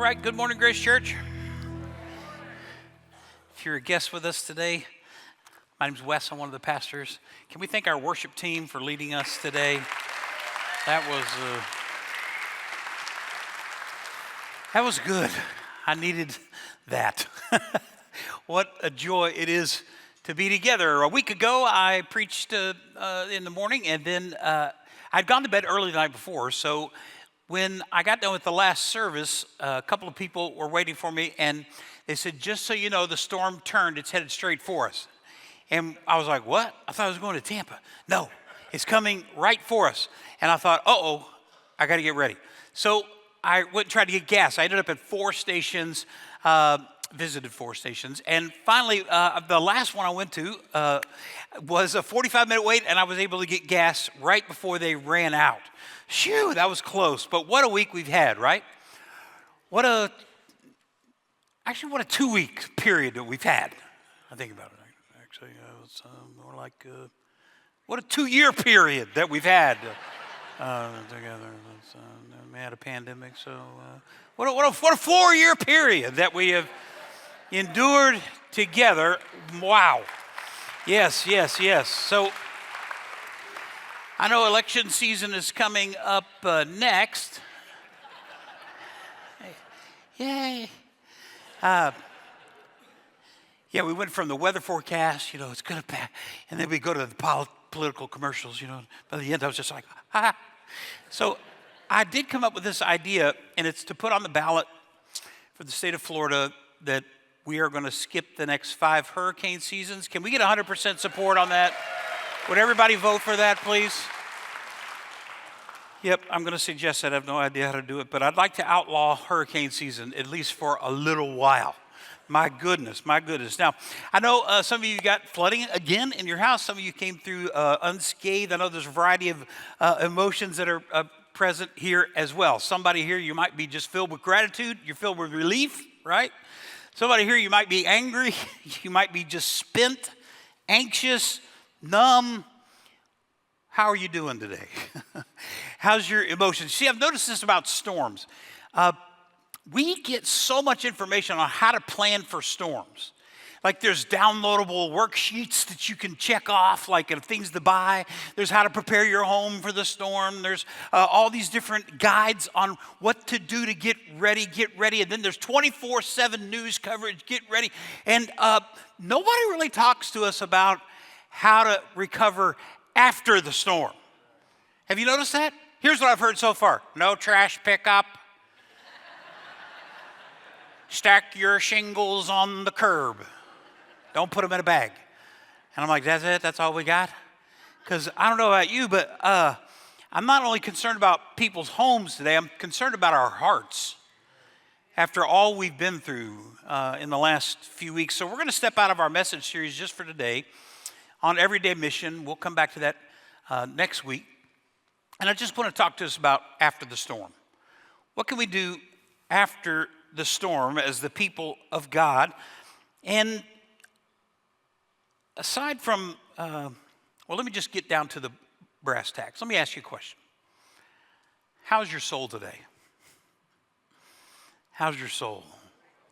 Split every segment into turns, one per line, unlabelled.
right, good morning, Grace Church. If you're a guest with us today, my name's Wes, I'm one of the pastors. Can we thank our worship team for leading us today? That was good. I needed that. What a joy it is to be together. A week ago, I preached in the morning, and then I'd gone to bed early the night before, so when I got done with the last service, a couple of people were waiting for me, and they said, just so you know, the storm turned. It's headed straight for us. And I was like, what? I thought I was going to Tampa. No, it's coming right for us. And I thought, I got to get ready. So I went and tried to get gas. I ended up at 4 stations, visited 4 stations. And finally, the last one I went to was a 45-minute wait, and I was able to get gas right before they ran out. Phew, that was close. But what a week we've had, right? What a 2-week period that we've had. I think about it. Actually, it's more like what a 2-year period that we've had together. We had a pandemic, so what a 4-year period that we have endured together. Wow. Yes. So I know election season is coming up next. Yay. Yeah, we went from the weather forecast, it's going to pass, and then we go to the political commercials, By the end, I was just like, ha. So I did come up with this idea, and it's to put on the ballot for the state of Florida that we are going to skip the next 5 hurricane seasons. Can we get 100% support on that? Would everybody vote for that, please? Yep, I'm going to suggest that. I have no idea how to do it, but I'd like to outlaw hurricane season, at least for a little while. My goodness. Now, I know some of you got flooding again in your house. Some of you came through unscathed. I know there's a variety of emotions that are present here as well. Somebody here, you might be just filled with gratitude. You're filled with relief, right? Somebody here, you might be angry. You might be just spent, anxious, numb. How are you doing today? How's your emotions? See, I've noticed this about storms. We get so much information on how to plan for storms. Like there's downloadable worksheets that you can check off, like things to buy. There's how to prepare your home for the storm. There's all these different guides on what to do to get ready. And then there's 24/7 news coverage, get ready. And nobody really talks to us about how to recover after the storm. Have you noticed that? Here's what I've heard so far. No trash pickup. Stack your shingles on the curb. Don't put them in a bag. And I'm like, that's it? That's all we got? Because I don't know about you, but I'm not only concerned about people's homes today, I'm concerned about our hearts after all we've been through in the last few weeks. So we're going to step out of our message series just for today on Everyday Mission. We'll come back to that next week. And I just want to talk to us about after the storm. What can we do after the storm as the people of God? And aside from, let me just get down to the brass tacks. Let me ask you a question. How's your soul today? How's your soul?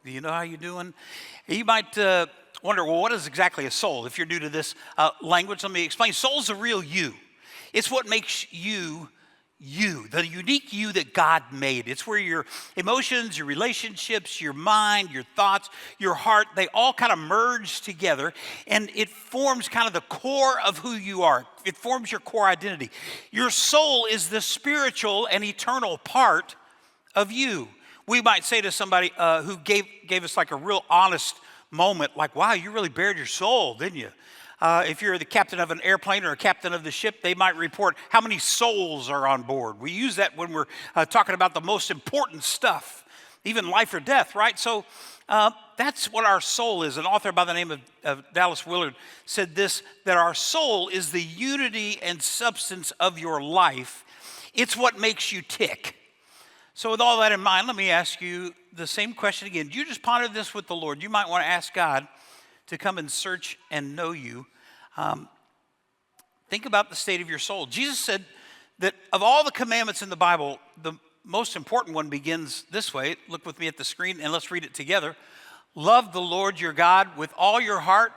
Do you know how you're doing? You might wonder, well, what is exactly a soul? If you're new to this language, let me explain. Soul's the real you. It's what makes you, the unique you that God made. It's where your emotions, your relationships, your mind, your thoughts, your heart, they all kind of merge together, and it forms kind of the core of who you are. It forms your core identity. Your soul is the spiritual and eternal part of you. We might say to somebody who gave us like a real honest moment, like, wow, you really bared your soul, didn't you? If you're the captain of an airplane or a captain of the ship, they might report how many souls are on board. We use that when we're talking about the most important stuff, even life or death, right? So that's what our soul is. An author by the name of Dallas Willard said this, that our soul is the unity and substance of your life. It's what makes you tick. So with all that in mind, let me ask you the same question again. Do you just ponder this with the Lord? You might want to ask God to come and search and know you. Think about the state of your soul. Jesus said that of all the commandments in the Bible, the most important one begins this way. Look with me at the screen and let's read it together. Love the Lord your God with all your heart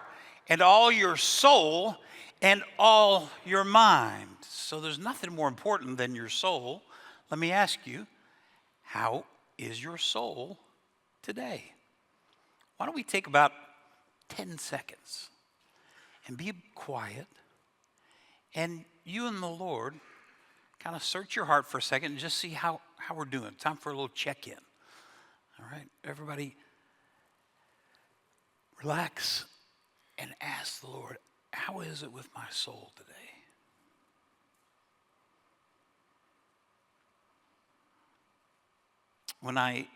and all your soul and all your mind. So there's nothing more important than your soul. Let me ask you, how is your soul today? Why don't we take about 10 seconds and be quiet, and you and the Lord kind of search your heart for a second and just see how we're doing. Time for a little check-in. All right, everybody relax and ask the Lord, how is it with my soul today? When I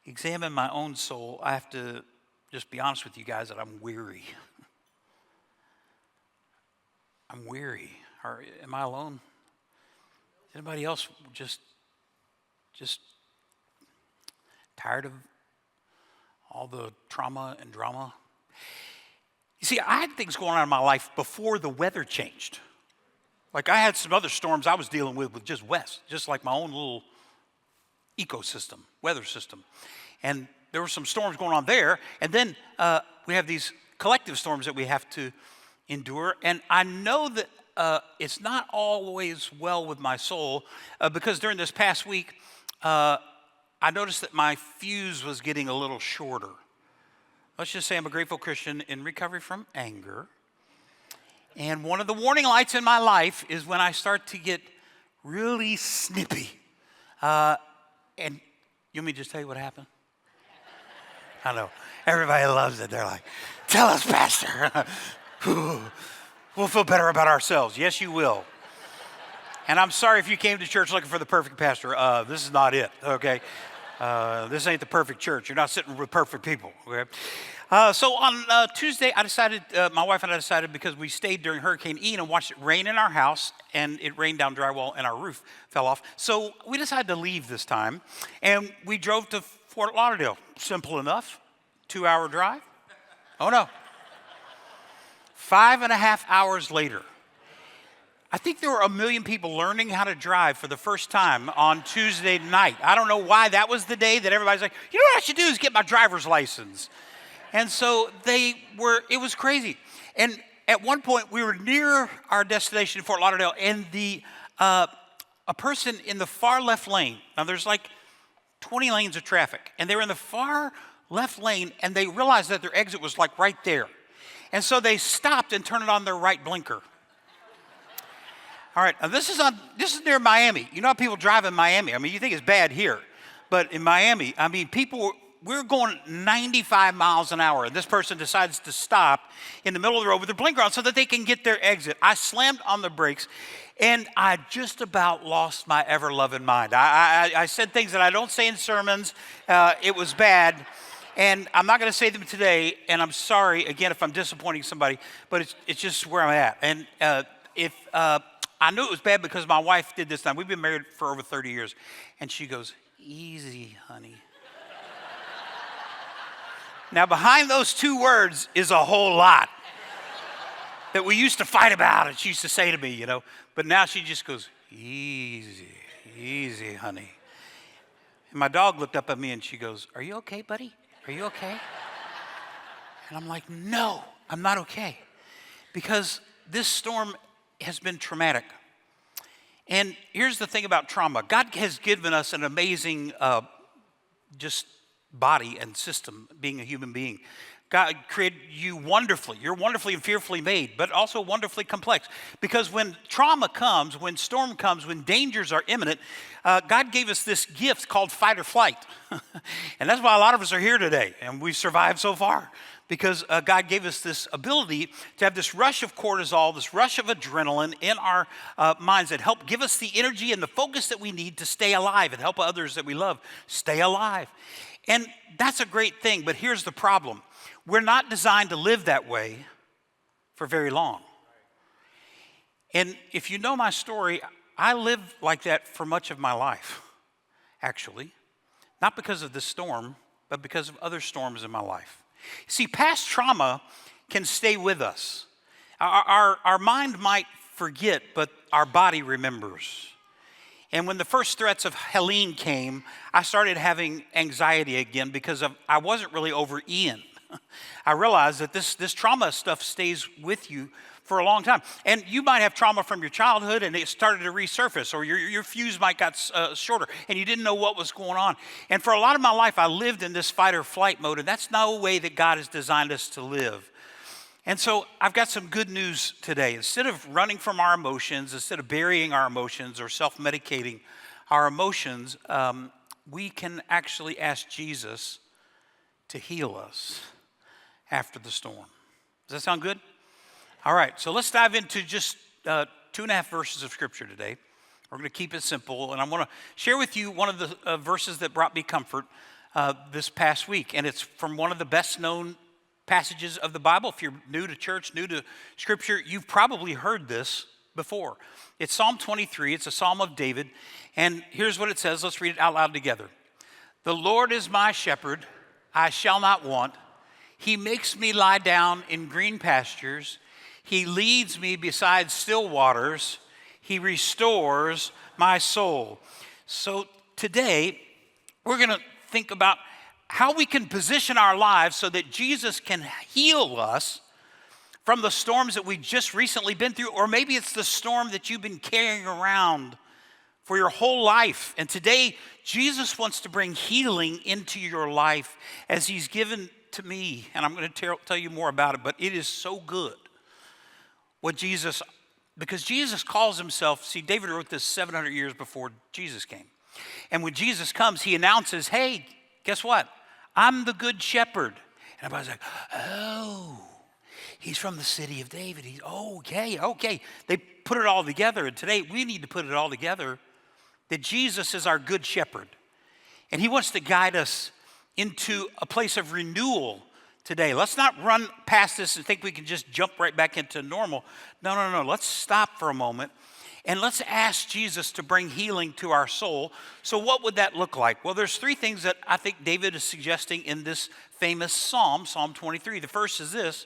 examine my own soul, I have to just be honest with you guys that I'm weary. I'm weary. Or am I alone? Is anybody else just tired of all the trauma and drama? You see, I had things going on in my life before the weather changed. Like I had some other storms I was dealing with just Wes, just like my own little ecosystem, weather system. And there were some storms going on there. And then we have these collective storms that we have to endure. And I know that it's not always well with my soul because during this past week, I noticed that my fuse was getting a little shorter. Let's just say I'm a grateful Christian in recovery from anger. And one of the warning lights in my life is when I start to get really snippy. And you want me to just tell you what happened? I know. Everybody loves it. They're like, tell us, Pastor. We'll feel better about ourselves. Yes, you will. And I'm sorry if you came to church looking for the perfect pastor. This is not it, okay? This ain't the perfect church. You're not sitting with perfect people, okay? So on Tuesday, I decided, my wife and I decided, because we stayed during Hurricane Ian and watched it rain in our house, and it rained down drywall and our roof fell off. So we decided to leave this time, and we drove to Fort Lauderdale. Simple enough, 2-hour drive. Oh no. 5.5 hours later, I think there were 1 million people learning how to drive for the first time on Tuesday night. I don't know why that was the day that everybody's like, you know what I should do is get my driver's license. And so it was crazy. And at one point we were near our destination in Fort Lauderdale, and a person in the far left lane, now there's like 20 lanes of traffic, and they were in the far left lane, and they realized that their exit was like right there. And so they stopped and turned on their right blinker. All right, now this is near Miami. You know how people drive in Miami. I mean, you think it's bad here, but in Miami, I mean, we're going 95 miles an hour, and this person decides to stop in the middle of the road with their blinker on so that they can get their exit. I slammed on the brakes, and I just about lost my ever-loving mind. I said things that I don't say in sermons. It was bad. And I'm not going to say them today, and I'm sorry, again, if I'm disappointing somebody, but it's just where I'm at. And I knew it was bad because my wife did this time. We've been married for over 30 years. And she goes, easy, honey. Now, behind those 2 words is a whole lot that we used to fight about, and she used to say to me, you know. But now she just goes, easy, easy, honey. And my dog looked up at me, and she goes, are you okay, buddy? Are you okay? And I'm like, no, I'm not okay. Because this storm has been traumatic. And here's the thing about trauma. God has given us an amazing just body and system, being a human being. God created you wonderfully. You're wonderfully and fearfully made, but also wonderfully complex. Because when trauma comes, when storm comes, when dangers are imminent, God gave us this gift called fight or flight. And that's why a lot of us are here today, and we've survived so far. Because God gave us this ability to have this rush of cortisol, this rush of adrenaline in our minds that help give us the energy and the focus that we need to stay alive and help others that we love stay alive. And that's a great thing, but here's the problem. We're not designed to live that way for very long. And if you know my story, I lived like that for much of my life, actually. Not because of this storm, but because of other storms in my life. See, past trauma can stay with us. Our mind might forget, but our body remembers. And when the first threats of Helene came, I started having anxiety again because I wasn't really over Ian. I realized that this trauma stuff stays with you for a long time. And you might have trauma from your childhood and it started to resurface, or your fuse might got shorter and you didn't know what was going on. And for a lot of my life, I lived in this fight or flight mode, and that's no way that God has designed us to live. And so I've got some good news today. Instead of running from our emotions, instead of burying our emotions or self-medicating our emotions, we can actually ask Jesus to heal us after the storm. Does that sound good? All right, so let's dive into just 2.5 verses of Scripture today. We're going to keep it simple, and I want to share with you one of the verses that brought me comfort this past week, and it's from one of the best-known passages of the Bible. If you're new to church, new to Scripture, you've probably heard this before. It's Psalm 23. It's a psalm of David, and here's what it says. Let's read it out loud together. The Lord is my shepherd, I shall not want. He makes me lie down in green pastures. He leads me beside still waters. He restores my soul. So today, we're going to think about how we can position our lives so that Jesus can heal us from the storms that we've just recently been through, or maybe it's the storm that you've been carrying around for your whole life. And today, Jesus wants to bring healing into your life as he's given to me. And I'm going to tell you more about it, but it is so good. Because Jesus calls himself, see, David wrote this 700 years before Jesus came. And when Jesus comes, he announces, hey, guess what? I'm the good shepherd. And everybody's like, oh, he's from the city of David. Okay. They put it all together. And today we need to put it all together that Jesus is our good shepherd. And he wants to guide us into a place of renewal today. Let's not run past this and think we can just jump right back into normal. No. Let's stop for a moment and let's ask Jesus to bring healing to our soul. So what would that look like? Well, there's 3 things that I think David is suggesting in this famous psalm, Psalm 23. The first is this,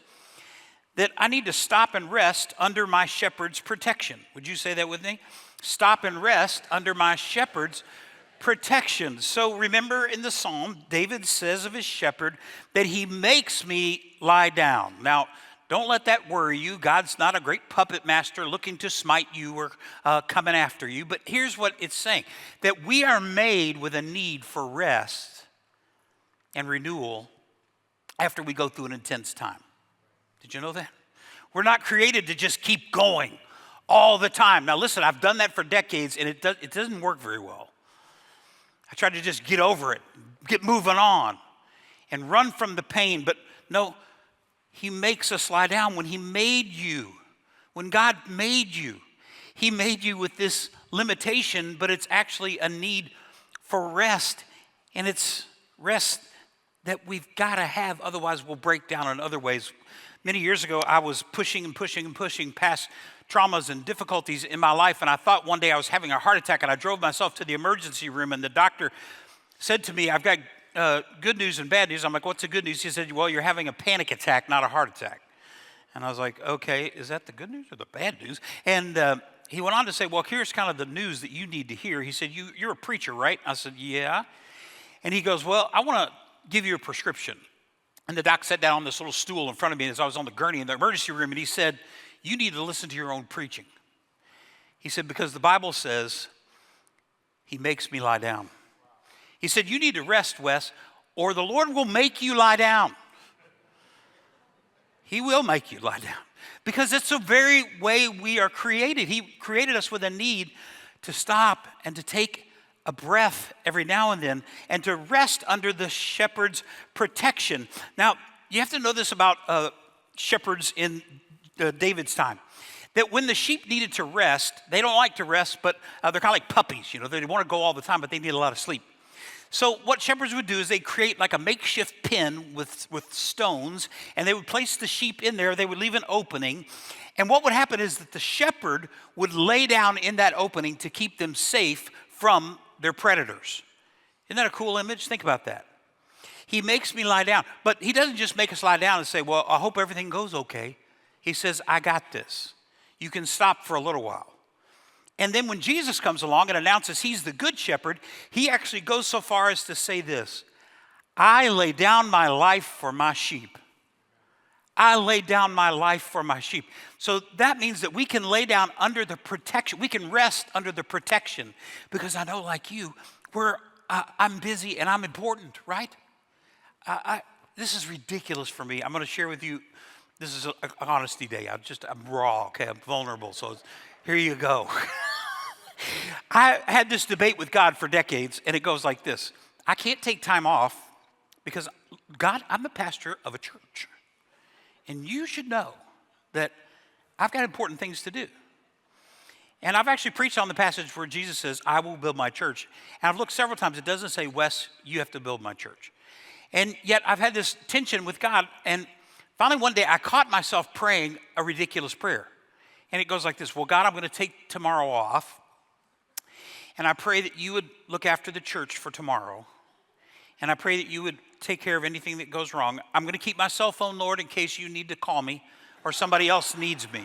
that I need to stop and rest under my shepherd's protection. Would you say that with me? Stop and rest under my shepherd's protection. So remember in the psalm, David says of his shepherd that he makes me lie down. Now, don't let that worry you. God's not a great puppet master looking to smite you or coming after you. But here's what it's saying, that we are made with a need for rest and renewal after we go through an intense time. Did you know that? We're not created to just keep going all the time. Now listen, I've done that for decades and it doesn't work very well. I tried to just get over it, get moving on, and run from the pain. But no, he makes us lie down. When he made you, when God made you, he made you with this limitation, but it's actually a need for rest. And it's rest that we've got to have, otherwise we'll break down in other ways. Many years ago, I was pushing past traumas and difficulties in my life, and I thought one day I was having a heart attack, and I drove myself to the emergency room, and the doctor said to me, I've got good news and bad news. I'm like, what's the good news? He said, well, you're having a panic attack, not a heart attack. And I was like, okay, is that the good news or the bad news? And he went on to say, well, here's kind of the news that you need to hear. He said, you're a preacher, right? I said, yeah. And he goes, well, I want to give you a prescription. And the doc sat down on this little stool in front of me as I was on the gurney in the emergency room, and he said, you need to listen to your own preaching. He said, because the Bible says, he makes me lie down. He said, you need to rest, Wes, or the Lord will make you lie down. He will make you lie down. Because it's the very way we are created. He created us with a need to stop and to take a breath every now and then and to rest under the shepherd's protection. Now, you have to know this about shepherds in David's time, that when the sheep needed to rest, they don't like to rest, but they're kind of like puppies. They want to go all the time, but they need a lot of sleep. So what shepherds would do is they'd create like a makeshift pen with stones, and they would place the sheep in there. They would leave an opening, and what would happen is that the shepherd would lay down in that opening to keep them safe from their predators. Isn't that a cool image? Think about that. He makes me lie down, but he doesn't just make us lie down and say, well, I hope everything goes okay. He says, I got this. You can stop for a little while. And then when Jesus comes along and announces he's the good shepherd, he actually goes so far as to say this: I lay down my life for my sheep. I lay down my life for my sheep. So that means that we can lay down under the protection. We can rest under the protection, because I know, like you, I'm busy and I'm important, right? This is ridiculous for me. I'm going to share with you. This is an honesty day. I'm raw, okay? I'm vulnerable. So here you go. I had this debate with God for decades, and it goes like this. I can't take time off because, God, I'm the pastor of a church. And you should know that I've got important things to do. And I've actually preached on the passage where Jesus says, I will build my church. And I've looked several times. It doesn't say, Wes, you have to build my church. And yet I've had this tension with God. And finally one day I caught myself praying a ridiculous prayer. And it goes like this: well, God, I'm going to take tomorrow off. And I pray that you would look after the church for tomorrow. And I pray that you would take care of anything that goes wrong. I'm going to keep my cell phone, Lord, in case you need to call me or somebody else needs me.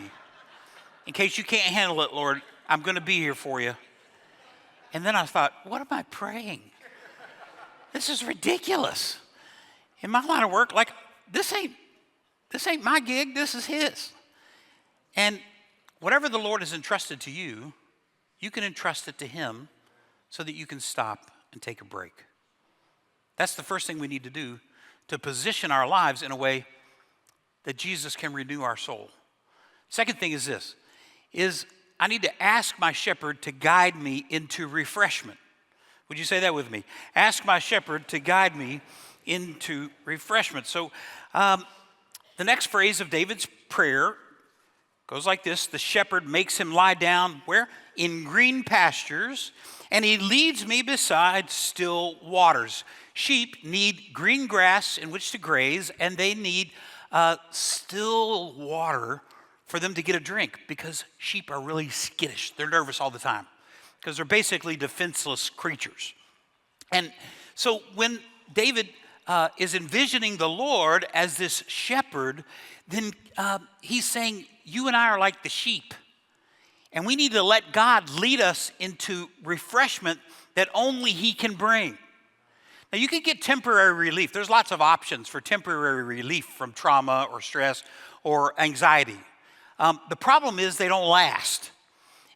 In case you can't handle it, Lord, I'm going to be here for you. And then I thought, what am I praying? This is ridiculous. In my line of work, like, this ain't my gig, this is his. And whatever the Lord has entrusted to you, you can entrust it to him so that you can stop and take a break. That's the first thing we need to do to position our lives in a way that Jesus can renew our soul. Second thing is this, I need to ask my shepherd to guide me into refreshment. Would you say that with me? Ask my shepherd to guide me into refreshment. So the next phrase of David's prayer goes like this: the shepherd makes him lie down, where? In green pastures, and he leads me beside still waters. Sheep need green grass in which to graze, and they need still water for them to get a drink, because sheep are really skittish. They're nervous all the time because they're basically defenseless creatures. And so when David is envisioning the Lord as this shepherd, then he's saying, you and I are like the sheep. And we need to let God lead us into refreshment that only he can bring. Now, you can get temporary relief. There's lots of options for temporary relief from trauma or stress or anxiety. The problem is they don't last.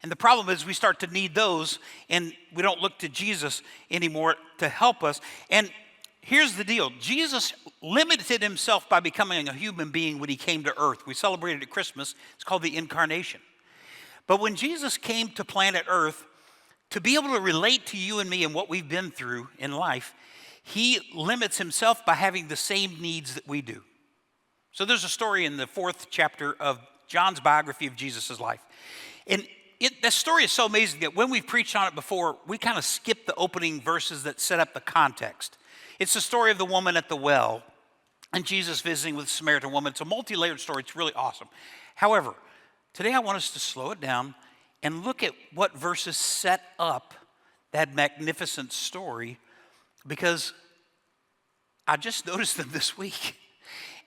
And the problem is we start to need those, and we don't look to Jesus anymore to help us. And here's the deal. Jesus limited himself by becoming a human being when he came to earth. We celebrated at Christmas. It's called the Incarnation. But when Jesus came to planet Earth, to be able to relate to you and me and what we've been through in life, he limits himself by having the same needs that we do. So there's a story in the 4th chapter of John's biography of Jesus' life. And that story is so amazing that when we've preached on it before, we kind of skip the opening verses that set up the context. It's the story of the woman at the well and Jesus visiting with the Samaritan woman. It's a multi-layered story. It's really awesome. However, today I want us to slow it down and look at what verses set up that magnificent story, because I just noticed them this week.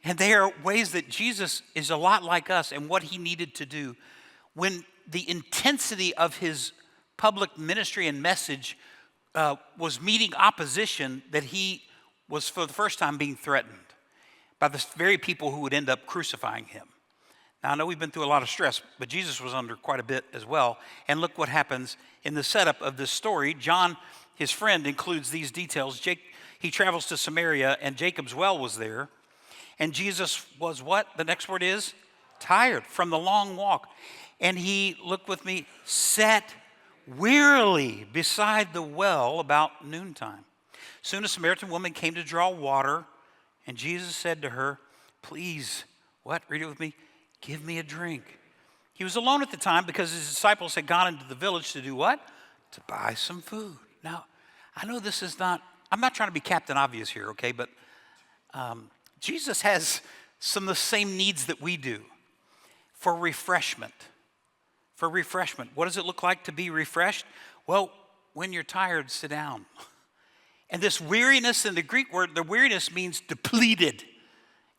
And they are ways that Jesus is a lot like us and what he needed to do when the intensity of his public ministry and message was meeting opposition, that he was for the first time being threatened by the very people who would end up crucifying him. Now, I know we've been through a lot of stress, but Jesus was under quite a bit as well. And look what happens in the setup of this story. John, his friend, includes these details. He travels to Samaria, and Jacob's well was there. And Jesus was what? The next word is tired from the long walk. And he, look with me, sat wearily beside the well about noontime. Soon a Samaritan woman came to draw water, and Jesus said to her, please, what? Read it with me. Give me a drink. He was alone at the time because his disciples had gone into the village to do what? To buy some food. Now, I know this is not, I'm not trying to be Captain Obvious here, okay, but Jesus has some of the same needs that we do for refreshment. For refreshment. What does it look like to be refreshed? Well, when you're tired, sit down. And this weariness, in the Greek word, the weariness means depleted,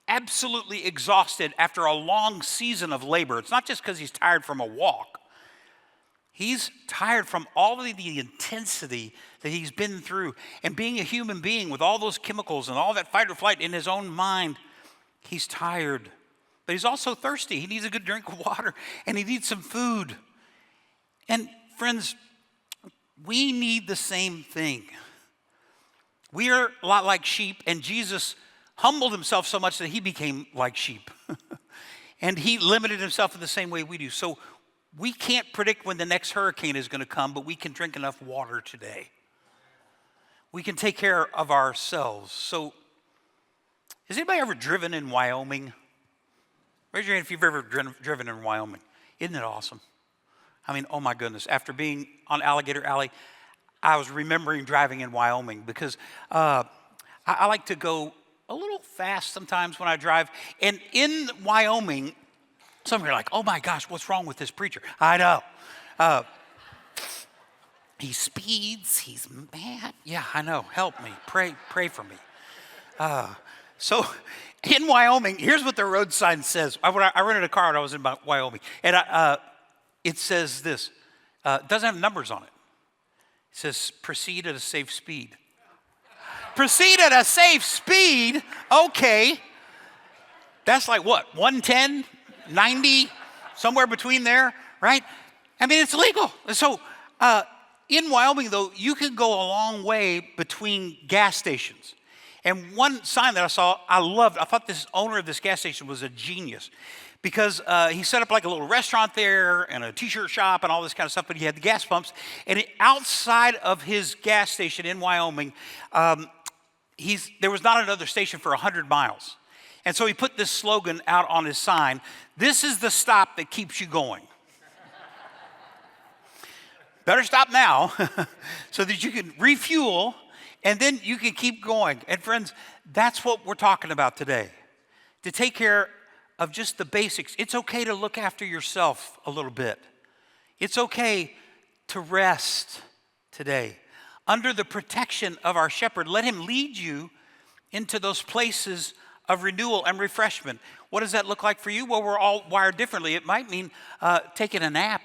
absolutely exhausted after a long season of labor. It's not just because he's tired from a walk. He's tired from all of the intensity that he's been through. And being a human being with all those chemicals and all that fight or flight in his own mind, he's tired. But he's also thirsty. He needs a good drink of water, and he needs some food. And friends, we need the same thing. We are a lot like sheep, and Jesus humbled himself so much that he became like sheep. And he limited himself in the same way we do. So we can't predict when the next hurricane is going to come, but we can drink enough water today. We can take care of ourselves. So, has anybody ever driven in Wyoming? Raise your hand if you've ever driven in Wyoming. Isn't it awesome? I mean, oh my goodness. After being on Alligator Alley, I was remembering driving in Wyoming because I like to go a little fast sometimes when I drive. And in Wyoming, some of you are like, oh my gosh, what's wrong with this preacher? I know. He speeds, he's mad. Yeah, I know. Help me. Pray for me. So in Wyoming, here's what the road sign says. I rented a car when I was in Wyoming. And it says this. It doesn't have numbers on it. It says, proceed at a safe speed. Proceed at a safe speed? Okay. That's like what, 110, 90, somewhere between there, right? I mean, it's legal. So in Wyoming, though, you can go a long way between gas stations. And one sign that I saw, I loved. I thought this owner of this gas station was a genius because he set up like a little restaurant there and a t-shirt shop and all this kind of stuff, but he had the gas pumps. And outside of his gas station in Wyoming, there was not another station for 100 miles. And so he put this slogan out on his sign, "This is the stop that keeps you going." Better stop now so that you can refuel and then you can keep going. And friends, that's what we're talking about today. To take care of just the basics. It's okay to look after yourself a little bit. It's okay to rest today. Under the protection of our shepherd, let him lead you into those places of renewal and refreshment. What does that look like for you? Well, we're all wired differently. It might mean taking a nap.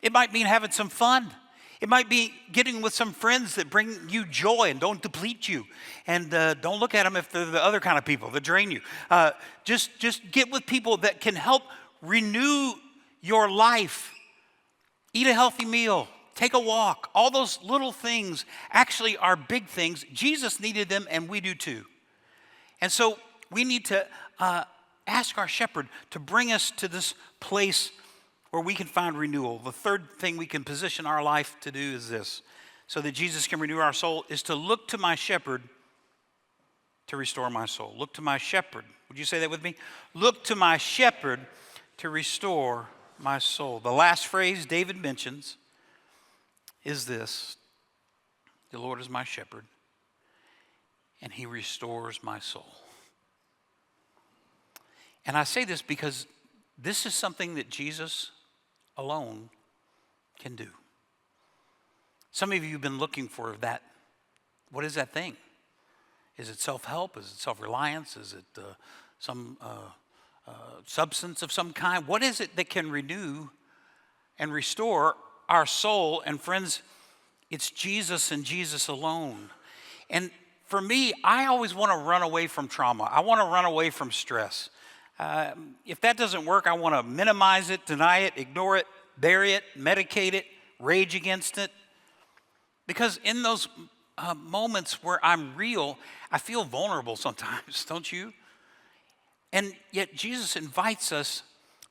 It might mean having some fun. It might be getting with some friends that bring you joy and don't deplete you. And don't look at them if they're the other kind of people that drain you. Just get with people that can help renew your life. Eat a healthy meal. Take a walk. All those little things actually are big things. Jesus needed them, and we do too. And so we need to ask our shepherd to bring us to this place where we can find renewal. The third thing we can position our life to do is this, so that Jesus can renew our soul, is to look to my shepherd to restore my soul. Look to my shepherd. Would you say that with me? Look to my shepherd to restore my soul. The last phrase David mentions is this: the Lord is my shepherd, and he restores my soul. And I say this because this is something that Jesus alone can do. Some of you have been looking for that. What is that thing? Is it self-help? Is it self-reliance? Is it some substance of some kind? What is it that can renew and restore our soul? And friends, it's Jesus and Jesus alone. And for me, I always want to run away from trauma. I want to run away from stress. If that doesn't work, I want to minimize it, deny it, ignore it, bury it, medicate it, rage against it. Because in those moments where I'm real, I feel vulnerable sometimes, don't you? And yet Jesus invites us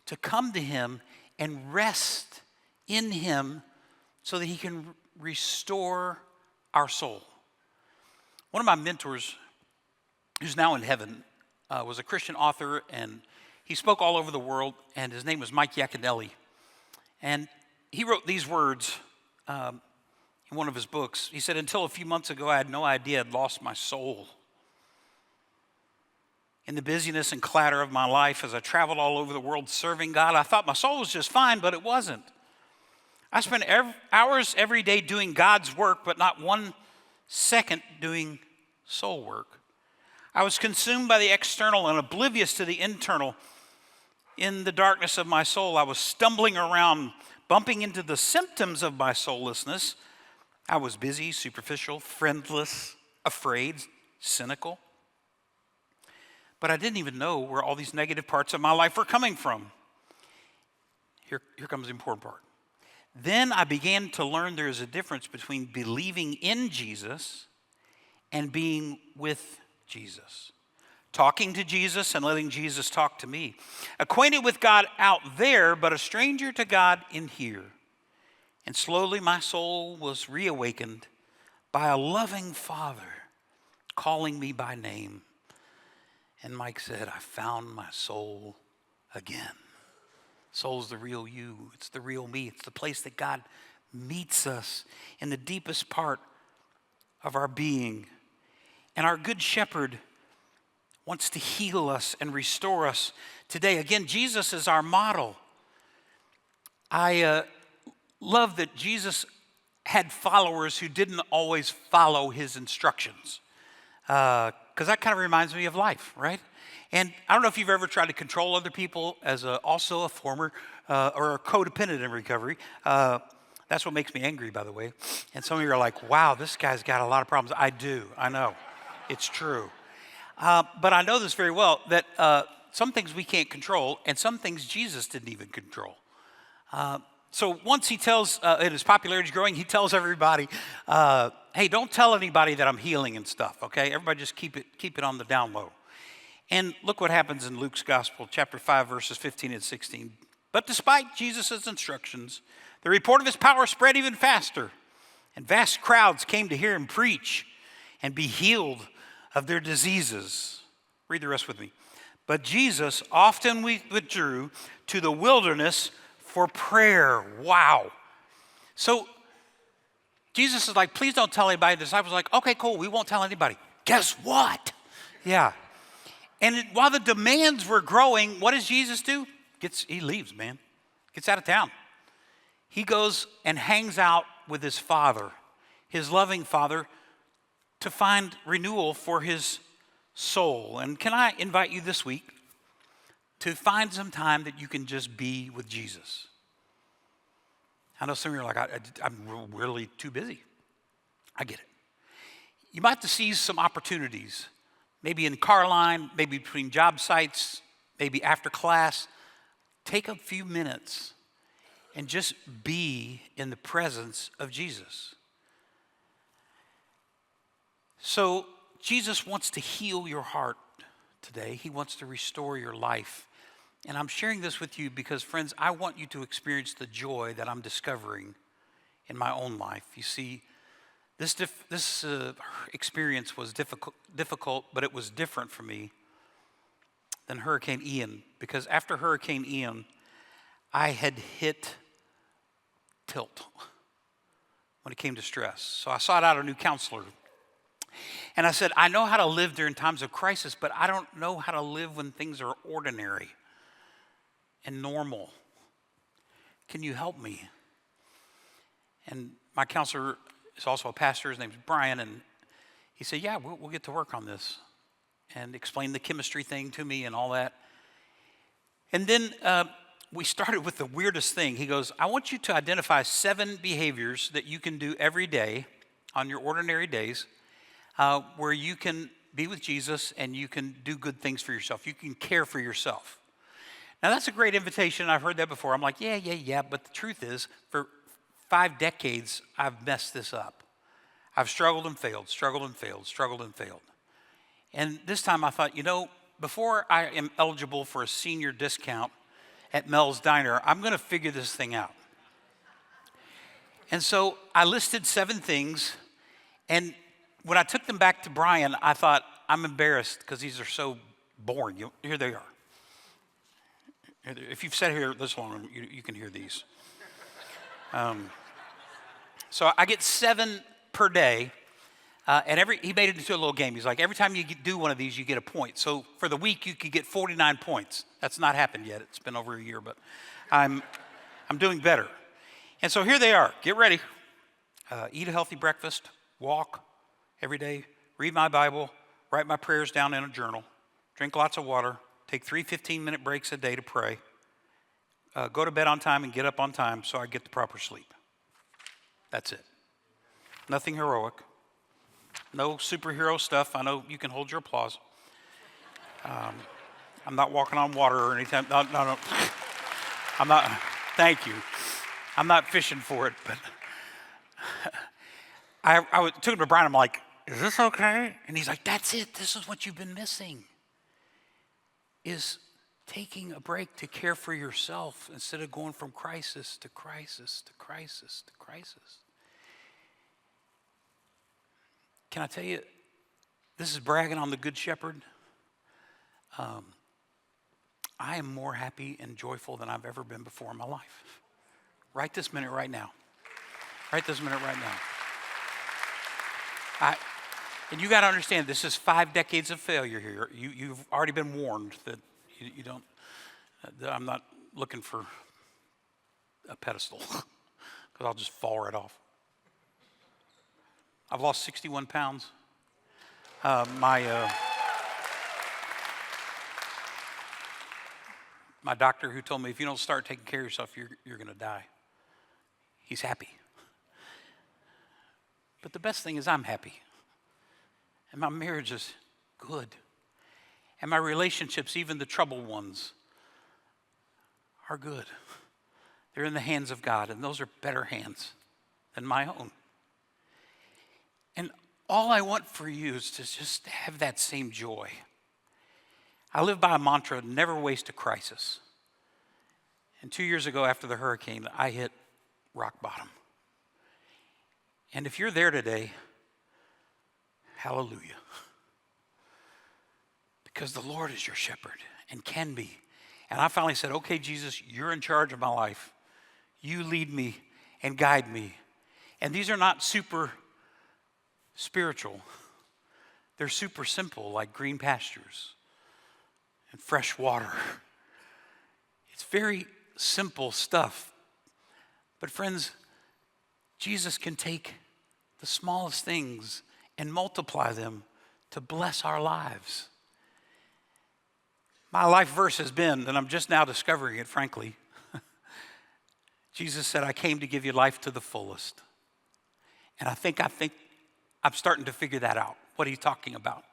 to come to him and rest in him so that he can restore our soul. One of my mentors, who's now in heaven, was a Christian author, and he spoke all over the world, and his name was Mike Yaconelli. And he wrote these words in one of his books. He said, "Until a few months ago, I had no idea I'd lost my soul. In the busyness and clatter of my life, as I traveled all over the world serving God, I thought my soul was just fine, but it wasn't. I spent hours every day doing God's work, but not 1 second doing soul work. I was consumed by the external and oblivious to the internal. in the darkness of my soul. I was stumbling around, bumping into the symptoms of my soullessness. I was busy, superficial, friendless, afraid, cynical. But I didn't even know where all these negative parts of my life were coming from. Here comes the important part. Then I began to learn there is a difference between believing in Jesus and being with Jesus. Talking to Jesus and letting Jesus talk to me. Acquainted with God out there, but a stranger to God in here. And slowly my soul was reawakened by a loving Father calling me by name. And Mike said, I found my soul again. Soul's the real you. It's the real me. It's the place that God meets us in the deepest part of our being. And our good shepherd wants to heal us and restore us today. Again, Jesus is our model. I love that Jesus had followers who didn't always follow his instructions. Because that kind of reminds me of life, right? And I don't know if you've ever tried to control other people as also a former or a codependent in recovery. That's what makes me angry, by the way. And some of you are like, wow, this guy's got a lot of problems. I do. I know. It's true. But I know this very well, that some things we can't control, and some things Jesus didn't even control. So once he tells, and his popularity is growing, he tells everybody, hey, don't tell anybody that I'm healing and stuff, okay? Everybody just keep it on the down low. And look what happens in Luke's Gospel, chapter 5, verses 15 and 16. But despite Jesus' instructions, the report of his power spread even faster, and vast crowds came to hear him preach and be healed of their diseases. Read the rest with me. But Jesus often withdrew to the wilderness for prayer. Wow. So Jesus is like, please don't tell anybody. The disciples are like, okay, cool, we won't tell anybody. Guess what? Yeah. And while the demands were growing, what does Jesus do? He leaves, man. Gets out of town. He goes and hangs out with his Father, his loving Father, to find renewal for his soul. And can I invite you this week to find some time that you can just be with Jesus? I know some of you are like, I'm really too busy. I get it. You might have to seize some opportunities, maybe in car line, maybe between job sites, maybe after class. Take a few minutes and just be in the presence of Jesus. So Jesus wants to heal your heart today. He wants to restore your life. And I'm sharing this with you because, friends, I want you to experience the joy that I'm discovering in my own life. You see, this experience was difficult, but it was different for me than Hurricane Ian. Because after Hurricane Ian, I had hit tilt when it came to stress. So I sought out a new counselor. And I said, I know how to live during times of crisis, but I don't know how to live when things are ordinary and normal. Can you help me? And my counselor is also a pastor. His name's Brian. And he said, yeah, we'll get to work on this. And explained the chemistry thing to me and all that. And then we started with the weirdest thing. He goes, I want you to identify 7 behaviors that you can do every day on your ordinary days where you can be with Jesus and you can do good things for yourself. You can care for yourself. Now, that's a great invitation. I've heard that before. I'm like, yeah. But the truth is, for 5 decades, I've messed this up. I've struggled and failed. And this time I thought, before I am eligible for a senior discount at Mel's Diner, I'm going to figure this thing out. And so I listed 7 things. And when I took them back to Brian, I thought, I'm embarrassed because these are so boring. Here they are. If you've sat here this long, you can hear these. So I get 7 per day. And he made it into a little game. He's like, every time you do one of these, you get a point. So for the week, you could get 49 points. That's not happened yet. It's been over a year, but I'm doing better. And so here they are. Get ready. Eat a healthy breakfast. Walk every day. Read my Bible. Write my prayers down in a journal. Drink lots of water. Take 3 15-minute breaks a day to pray. go to bed on time and get up on time so I get the proper sleep. That's it. Nothing heroic. No superhero stuff. I know you can hold your applause. I'm not walking on water or anything. No. I'm not. Thank you. I'm not fishing for it, but I took him to Brian. I'm like, is this okay? And he's like, that's it. This is what you've been missing. Is taking a break to care for yourself instead of going from crisis to crisis to crisis to crisis. Can I tell you, this is bragging on the Good Shepherd. I am more happy and joyful than I've ever been before in my life. Right this minute, right now. Right this minute, right now. And you got to understand, this is 5 decades of failure here. You've already been warned that you don't. I'm not looking for a pedestal because I'll just fall right off. I've lost 61 pounds. My doctor who told me if you don't start taking care of yourself, you're going to die. He's happy. But the best thing is I'm happy. And my marriage is good. And my relationships, even the troubled ones, are good. They're in the hands of God, and those are better hands than my own. And all I want for you is to just have that same joy. I live by a mantra, never waste a crisis. And 2 years ago after the hurricane, I hit rock bottom. And if you're there today, hallelujah. Because the Lord is your shepherd and can be. And I finally said, okay, Jesus, you're in charge of my life. You lead me and guide me. And these are not super spiritual. They're super simple, like green pastures and fresh water. It's very simple stuff. But friends, Jesus can take the smallest things and multiply them to bless our lives. My life verse has been, and I'm just now discovering it, frankly. Jesus said, I came to give you life to the fullest. And I think I'm starting to figure that out, what he's talking about.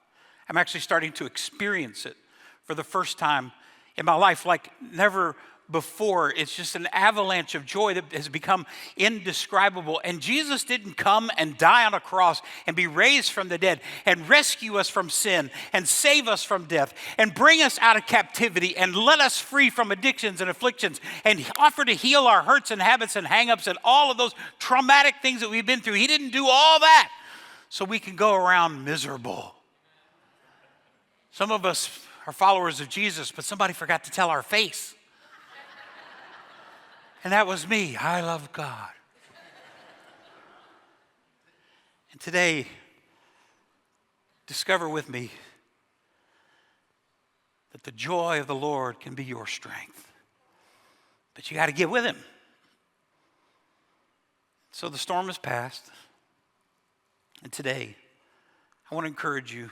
I'm actually starting to experience it for the first time in my life like never before. It's just an avalanche of joy that has become indescribable. And Jesus didn't come and die on a cross and be raised from the dead and rescue us from sin and save us from death and bring us out of captivity and let us free from addictions and afflictions and offer to heal our hurts and habits and hang-ups and all of those traumatic things that we've been through. He didn't do all that so we can go around miserable. Some of us are followers of Jesus, but somebody forgot to tell our face. And that was me. I love God. And today, discover with me that the joy of the Lord can be your strength. But you got to get with him. So the storm has passed. And today, I want to encourage you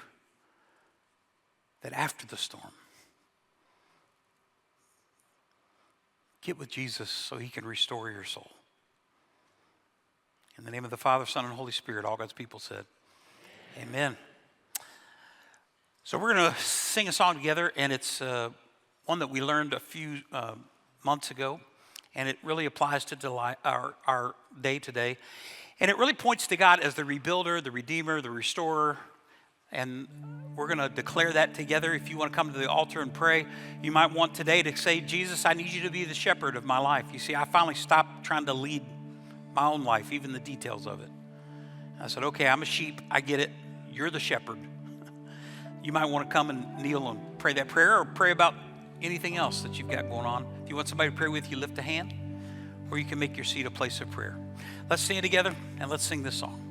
that after the storm, get with Jesus so he can restore your soul. In the name of the Father, Son, and Holy Spirit, all God's people said, amen. So we're going to sing a song together, and it's one that we learned a few months ago, and it really applies to our day today. And it really points to God as the rebuilder, the redeemer, the restorer. And we're going to declare that together. If you want to come to the altar and pray, you might want today to say, Jesus, I need you to be the shepherd of my life. You see, I finally stopped trying to lead my own life, even the details of it. I said, okay, I'm a sheep. I get it. You're the shepherd. You might want to come and kneel and pray that prayer or pray about anything else that you've got going on. If you want somebody to pray with you, lift a hand, or you can make your seat a place of prayer. Let's stand together and let's sing this song.